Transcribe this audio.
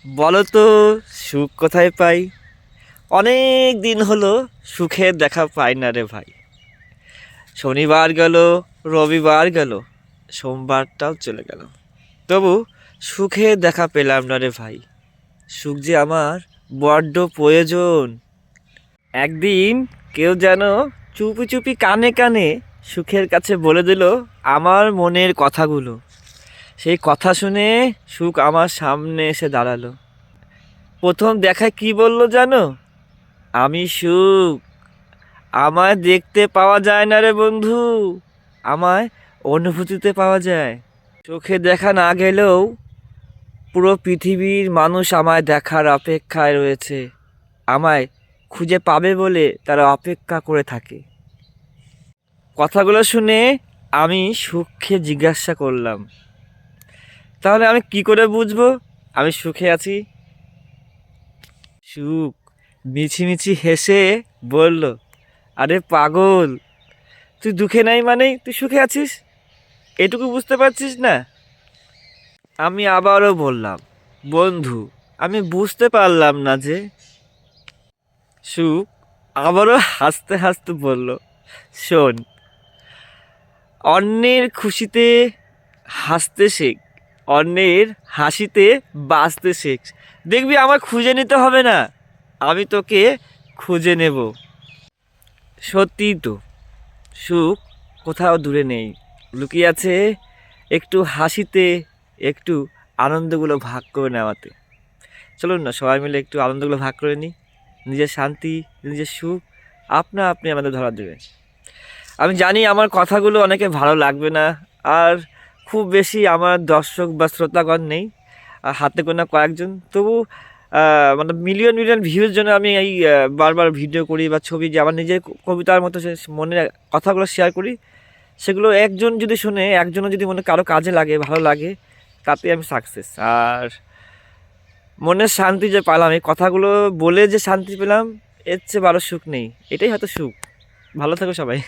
বলো তো সুখ কোথায় পাই? অনেক দিন হলো সুখের দেখা পাই না রে ভাই। শনিবার গেল, রবিবার গেল, সোমবারটাও চলে গেল, তবু সুখের দেখা পেলাম না রে ভাই। সুখ যে আমার বড্ড প্রয়োজন। একদিন কেউ যেন চুপি চুপি কানে কানে সুখের কাছে বলে দিল আমার মনের কথাগুলো। সেই কথা শুনে সুখ আমার সামনে এসে দাঁড়ালো। প্রথম দেখায় কি বলল জানো? আমি সুখ, আমায় দেখতে পাওয়া যায় না রে বন্ধু, আমায় অনুভূতিতে পাওয়া যায়। চোখে দেখা না গেলেও পুরো পৃথিবীর মানুষ আমায় দেখার অপেক্ষায় রয়েছে, আমায় খুঁজে পাবে বলে তারা অপেক্ষা করে থাকে। কথাগুলো শুনে আমি সুখকে জিজ্ঞাসা করলাম, তাহলে আমি কি করে বুঝবো আমি সুখে আছি? সুখ মিছিমিছি হেসে বলল, আরে পাগল, তুই দুঃখে নাই মানেই তুই সুখে আছিস, এটুকু বুঝতে পারছিস না? আমি আবারও বললাম, বন্ধু, আমি বুঝতে পারলাম না যে। সুখ আবারও হাসতে হাসতে বলল, শোন, অন্যের খুশিতে হাসতে শেখ, অন্যের হাসিতে বাঁচতে শেখ, দেখবি আমার খুঁজে নিতে হবে না, আমি তোকে খুঁজে নেব। সত্যিই তো, সুখ কোথাও দূরে নেই, লুকিয়ে আছে একটু হাসিতে, একটু আনন্দগুলো ভাগ করে নেওয়াতে। চলুন না সবাই মিলে একটু আনন্দগুলো ভাগ করে নিই। নিজের শান্তি, নিজের সুখ আপনা আপনি আমাদের ধরা দেবে। আমি জানি আমার কথাগুলো অনেকে ভালো লাগবে না, আর খুব বেশি আমার দর্শক বা শ্রোতাগণ নেই, আর হাতে গোনা কয়েকজন, তবু মানে মিলিয়ন মিলিয়ন ভিউর জন্য আমি এই বারবার ভিডিও করি বা ছবি, যে আমার নিজের কবিতার মতো সে মনের কথাগুলো শেয়ার করি, সেগুলো একজন যদি শুনে, একজনও যদি মনে কারো কাজে লাগে, ভালো লাগে, তাতে আমি সাকসেস। আর মনের শান্তি যে পেলাম, এই কথাগুলো বলে যে শান্তি পেলাম, এর চেয়ে ভালো সুখ নেই। এটাই হয়তো সুখ। ভালো থাকো সবাই।